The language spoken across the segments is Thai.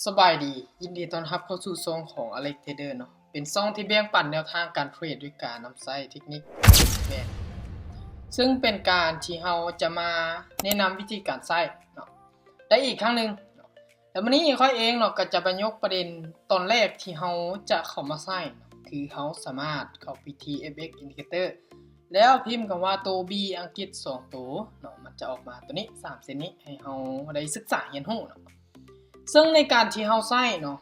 สบายดียินดีต้อนรับเข้าสู่ช่องของ Alex Trader เนาะเป็นช่องที่แบ่งปันแนวทางการเทรดด้วยการนำใช้เทคนิคแบ่งซึ่งเป็นการที่เราจะมาแนะนำวิธีการใช้เนาะได้อีกครั้งนึงแล้ววันนี้ค่อยเองเนาะก็จะไปยกประเด็นตอนแรกที่เราจะเข้ามาใช้คือเราสามารถเข้าไปที่ FX Indicator แล้วพิมพ์คำว่าตัว B อังกฤษ2ตัวเนาะมันจะออกมาตัวนี้3เส้นนี้ให้เราได้ศึกษาเรียนรู้เนาะซึ่งในการที่เราใช้เนาะ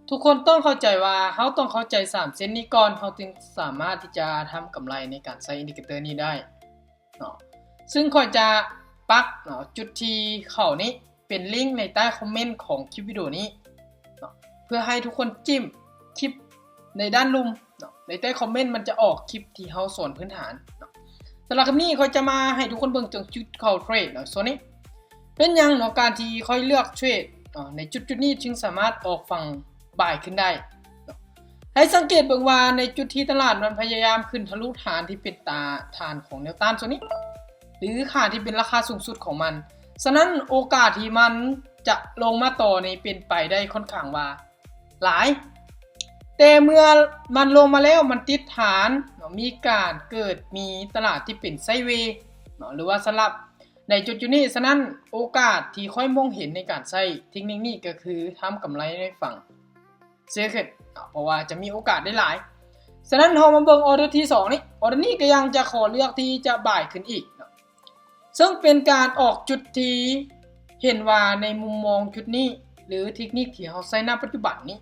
ทุกคนต้องเข้าใจว่าเราต้องเข้าใจ3เส้นนี้ก่อนเราจึงสามารถที่จะทำกำไรในการใช้อินดิเคเตอร์นี้ได้เนาะซึ่งค่อยจะปักเนาะจุดที่เข้านี้เป็นลิงก์ในใต้คอมเมนต์ของคลิปวิดีโอนี้เนาะเพื่อให้ทุกคนจิ้มคลิปในด้านลุ่มเนาะในใต้คอมเมนต์มันจะออกคลิปที่เราสอนพื้นฐานเนาะสำหรับคลิปนี้ค่อยจะมาให้ทุกคนเบิ่งจนจุดเข้าเทรดเนาะส่วนนี้เป็นยังเนาะการที่ค่อยเลือกเทรดในจุดนี้จึงสามารถออกฝั่งบ่ายขึ้นได้ให้สังเกตเบิ่งว่าในจุดที่ตลาดมันพยายามขึ้นทะลุฐานที่เป็นฐานของแนวต้านตัวนี้หรือค่าที่เป็นราคาสูงสุดของมันฉะนั้นโอกาสที่มันจะลงมาต่อในเป็นไปได้ค่อนข้างว่าหลายแต่เมื่อมันลงมาแล้วมันติดฐานมีการเกิดมีตลาดที่เป็นไซด์เวย์หรือว่าสลับในจุดนี้ฉะนั้นโอกาสที่ค่อยมองเห็นในการใช้เทคนิคนี้ก็คือทำกำไรในฝั่งเสียขึ้นเพราะว่าจะมีโอกาสได้หลายฉะนั้นเรามาเบิ่งออเดอร์ที่2นี้ออเดอร์นี้ก็ยังจะขอเลือกที่จะบ่ายขึ้นอีกซึ่งเป็นการออกจุดที่เห็นว่าในมุมมองจุดนี้หรือเทคนิคที่เราใช้ณปัจจุบันนี้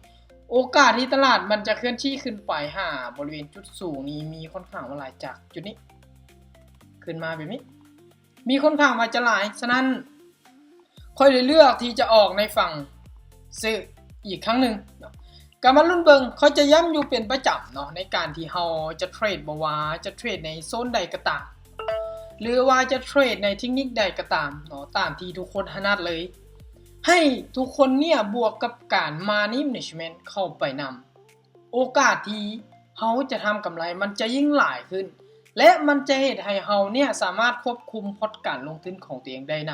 โอกาสที่ตลาดมันจะเคลื่อนที่ขึ้นไปหาบริเวณจุดสูงนี้มีค่อนข้างหลายจากจุดนี้ขึ้นมาแบบนี้มีค่อนข้างว่าจะหลายฉะนั้นค่อยเลยเลือกที่จะออกในฝั่งซื้ออีกครั้งหนึ่งการมาลุ้นเบิงเขาจะย้ำอยู่เป็นประจำเนาะในการที่เราจะเทรดบ่ว่าจะเทรดในโซนใดก็ตามหรือว่าจะเทรดในเทคนิคใดก็ตามเนาะตามที่ทุกคนถนัดเลยให้ทุกคนเนี่ยบวกกับการMoney Managementเข้าไปนำโอกาสที่เราจะทำกำไรมันจะยิ่งหลายขึ้นและมันจะเฮ็ดให้เราเนี่ยสามารถควบคุมพอร์ตการลงทุนของตัวเองได้น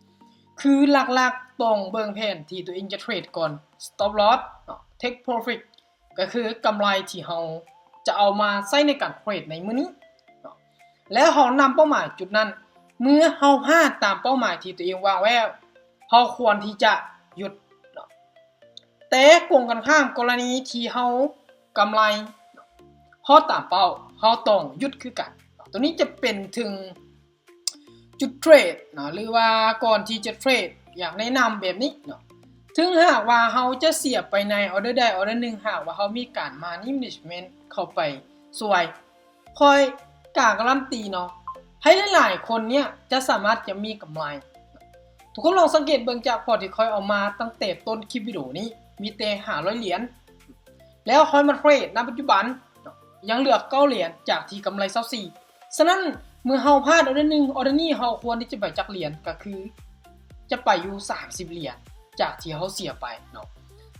ำคือหลักๆต้องเบิ่งแผนที่ตัวเองจะเทรดก่อน Stop Loss Take Profit ก็คือกำไรที่เราจะเอามาใช้ในการเทรดในมื้อนี้แล้วเรานำเป้าหมายจุดนั้นเมื่อเราพลาดตามเป้าหมายที่ตัวเองวางไว้เราควรที่จะหยุดแต่กงกันข้ามกรณีที่เรากำไรพอตามเป้าเราต้องหยุดคือกันตัวนี้จะเป็นถึงจุดเทรดหรือว่าก่อนที่จะเทรดอยากแนะนำแบบนี้ถึงหากว่าเราจะเสียบไปในออเดอร์ใดออเดอร์หนึ่งหากว่าเรามีการMoney Managementเข้าไปสวยคอยการันตีให้หลายๆคนเนี่ยจะสามารถจะมีกำไรทุกคนลองสังเกตเบิ่งจากพอร์ตที่ค่อยเอามาตั้งแต่ต้นคลิปวิดีโอนี้มีแต่500เหรียญแล้วค่อยมาเทรดณปัจจุบันยังเหลือ9เหรียญจากที่กำไร24ฉะนั้นเมื่อเฮาพลาดออเดอร์นึงออเดอร์นี้เฮาควรที่จะไปจักเหรียญก็คือจะไปอยู่30เหรียญจากที่เฮาเสียไป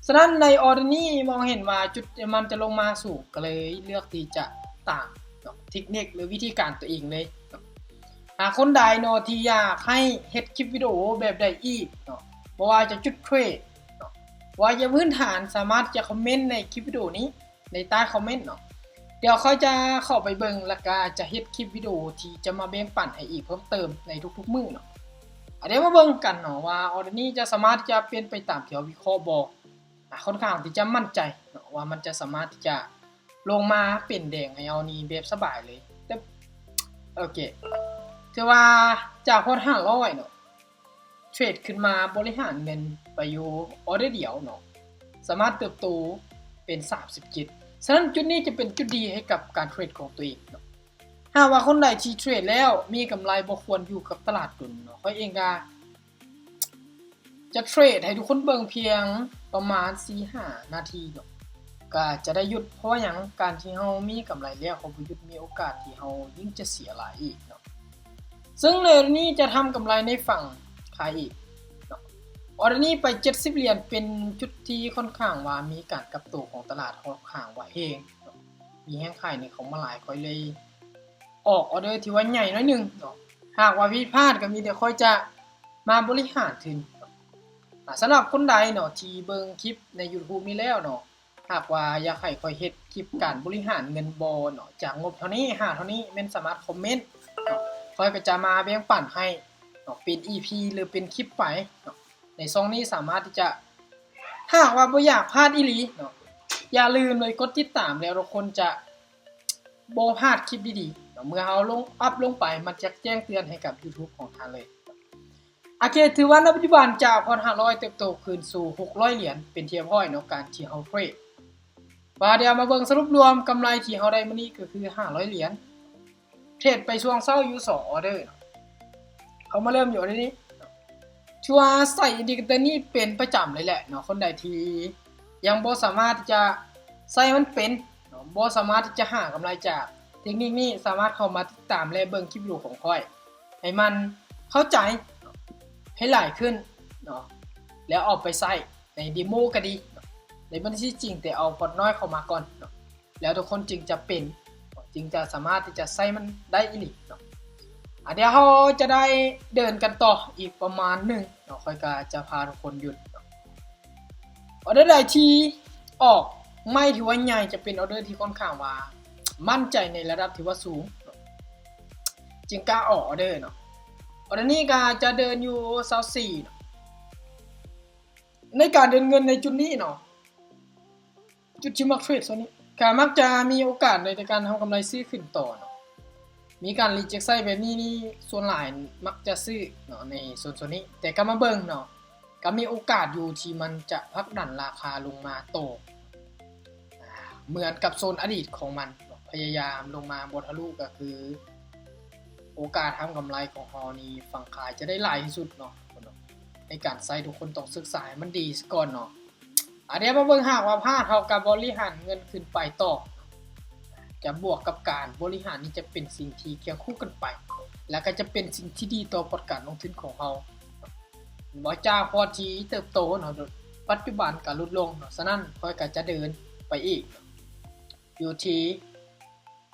ฉะนั้นในออเดอร์นี้มองเห็นว่าจุดมันจะลงมาสูงก็เลยเลือกที่จะตามเทคนิคหรือวิธีการตัวเองเลยหากคนใดที่อยากให้เฮ็ดคลิปวิดีโอแบบใดอีกบ่ว่าจะจุดเทรดว่าจะพื้นฐานสามารถจะคอมเมนต์ในคลิปวิดีโอนี้ในใต้คอมเมนต์เดี๋ยวเขาจะเข้าไปเบิ่งแล้วก็จะเฮ็ดคลิปวิดีโอที่จะมาแบ่งปันให้อีกเพิ่มเติมในทุกๆมื้อเดี๋ยวมาเบิ่งกันว่าออเดอร์นี้จะสามารถจะเปลี่ยนไปตามที่เราวิเคราะห์บ่ค่อนข้างที่จะมั่นใจว่ามันจะสามารถที่จะลงมาเป็นแดงให้เอานี่แบบสบายเลยแต่โอเคถือว่าจากพอร์ต500เทรดขึ้นมาบริหารเงินไปอยู่ออเดอร์เดียวสามารถเติบโตเป็น37ฉะนั้นจุดนี้จะเป็นจุดดีให้กับการเทรดของตัวเองหากว่าคนใดที่เทรดแล้วมีกำไรบ่ควรอยู่กับตลาดทุนค่อยเองก็จะเทรดให้ทุกคนเบิ่งเพียงประมาณ 4-5 นาทีก็จะได้หยุดเพราะว่าหยังการที่เฮามีกำไรแล้วเขาบ่หยุดมีโอกาสที่เฮายิ่งจะเสียหลายอีกซึ่งในนี้จะทำกำไรในฝั่งขายอีกออเดอร์นี้ไป70เหรียญเป็นจุดที่ค่อนข้างว่ามีการกลับตัวของตลาดค่อนข้างว่าเองมีแห้งขายในของมาหลายค่อยเลยออกออเดอร์ที่ว่าใหญ่น้อยนึงหากว่าผิดพลาดก็มีแต่ค่อยจะมาบริหารถึง สำหรับคนใดเนาะที่เบิ่งคลิปใน YouTube นี้แล้วเนาะหากว่าอยากให้ข้อยเฮ็ดคลิปการบริหารเงินบ่เนาะจากงบเท่านี้เท่านี้แม่นสามารถคอมเมนต์เนาะข้อยก็จะมาแบ่งปันให้เนาะเป็น EP หรือเป็นคลิปไปเนาะในช่องนี้สามารถที่จะถ้าหากว่าบ่อยากพลาดอีหลีเนาะอย่าลืมเลยกดติดตามแล้วทุกคนจะบ่พลาดคลิปดีๆเนาะเมื่อเฮาอัพลงไปมันจะแจ้งเตือนให้กับ YouTube ของทางเลยโอเคถือว่าณปัจจุบันจาก 1,500 เติบโตคืนสู่600เหรียญเป็นเทียบห้อยเนาะการที่เฮาเทรดว่าเดี๋ยวมาเบิ่งสรุปรวมกำไรที่เฮาได้มื้อนี้ก็คือ500เหรียญเทรดไปช่วงเช้าอยู่2ออเดอร์เนาะเขามาเริ่มอยู่ในนี้ชัวร์ใส่อินดิเคเตอร์นี้เป็นประจำเลยแหละเนาะคนใดที่ยังบ่สามารถที่จะใส่มันเป็นเนาะบ่สามารถที่จะหากำไรจากเทคนิคนี้สามารถเข้ามาติดตามและเบิ่งคลิปวิดีโอของข้อยให้มันเข้าใจให้หลายขึ้นเนาะแล้วเอาไปใส่ในเดโมก็ดีในบัญชีจริงแต่เอาพอร์ตน้อยเข้ามาก่อนเนาะแล้วทุกคนจึงจะเป็นจึงจะสามารถที่จะใส่มันได้อีหลีเนาะเดี๋ยวเราจะได้เดินกันต่ออีกประมาณนึงเนาะค่อยก็จะพาทุกคนหยุดเนาะออเดอร์ใดที่ออกไม่ถือว่าใหญ่จะเป็นออเดอร์ที่ค่อนข้างว่ามั่นใจในระดับที่ว่าสูงจึงกล้าออกออเดอร์เนาะออเดอร์นี้ก็จะเดินอยู่24เนาะในการเดินเงินในจุดนี้เนาะจุดที่มักเทรดโซนนี้ก็มักจะมีโอกาสในการทำกำไรซื้อขึ้นต่อเนาะมีการรีเจ็คไซด์แบบนี้นี่ส่วนหลายมักจะซื้อเนาะในโซนนี้แต่ก็มาเบิ่งเนาะก็มีโอกาสอยู่ที่มันจะพักดันราคาลงมาโตเหมือนกับโซนอดีตของมันพยายามลงมาบนทะลุก็คือโอกาสทำกำไรของเฮานี่ฝั่งขายจะได้หลายที่สุดเนาะในการใส่ทุกคนต้องศึกษาให้มันดีก่อนเนาะเดี๋ยวมาเบิ่งหากว่าพลาดเท่ากับบริหารเงินขึ้นไปต่อจะบวกกับการบริหารนี่จะเป็นสิ่งที่เคียงคู่กันไปแล้วก็จะเป็นสิ่งที่ดีต่อผลการลงทุนของเฮาบ่จ้าพอที่เติบโตเนาะปัจจุบันก็ลดลงเนาะฉะนั้นค่อยก็จะเดินไปอีกอยู่ที่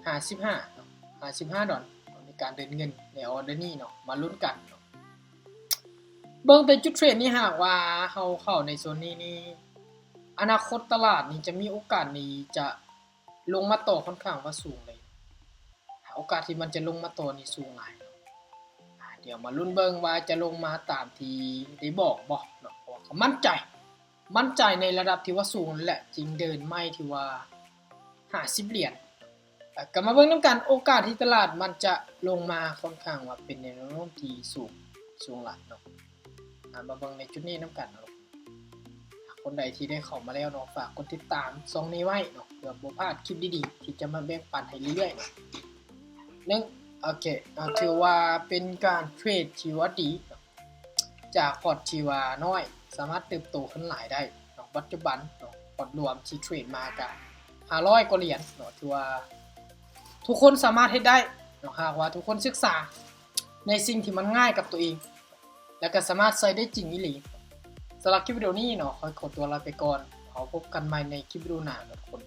55เนาะ55ดอลในการเดินเงินในออเดอร์นี้เนาะมาลุ้นกันเนาะเบิ่งแต่จุดเทรดนี่หากว่าเฮาเข้าในโซนนี้นี่อนาคตตลาดนี่จะมีโอกาสนี้จะลงมาต่อค่อนข้างว่าสูงเลยโอกาสที่มันจะลงมาต่อนี่สูงหลายเดี๋ยวมาลุ้นเบิ่งว่าจะลงมาตามที่ได้บอกบ่เนาะเขามั่นใจในระดับที่ว่าสูงนั่นแหละจริงเดินไม่ที่ว่า50เหรียญก็มาเบิ่งนำกันโอกาสที่ตลาดมันจะลงมาค่อนข้างว่าเป็นแนวโน้มที่สูงหลายเนาะมาเบิ่งในจุดนี้นำกันเนาะคนใดที่ได้เข้ามาแล้วเนาะฝากกดติดตามช่องนี้ไว้เนาะเพื่อบ่พลาดคลิปดีๆที่จะมาแบ่งปันให้เรื่อยๆเนาะโอเคถือว่าเป็นการเทรดที่ว่าดีจากพอร์ตที่ว่าน้อยสามารถเติบโตขึ้นหลายได้เนาะปัจจุบันเนาะพอร์ตรวมที่เทรดมาก็500กว่าเหรียญเนาะถือว่าทุกคนสามารถเฮ็ดได้เนาะหากว่าทุกคนศึกษาในสิ่งที่มันง่ายกับตัวเองแล้วก็สามารถใช้ได้จริงอีหลีสำหรับคลิปวิดีโอนี้เนาะขอตัวลาไปก่อนพบกันใหม่ในคลิปวิดีโอหน้าทุกคน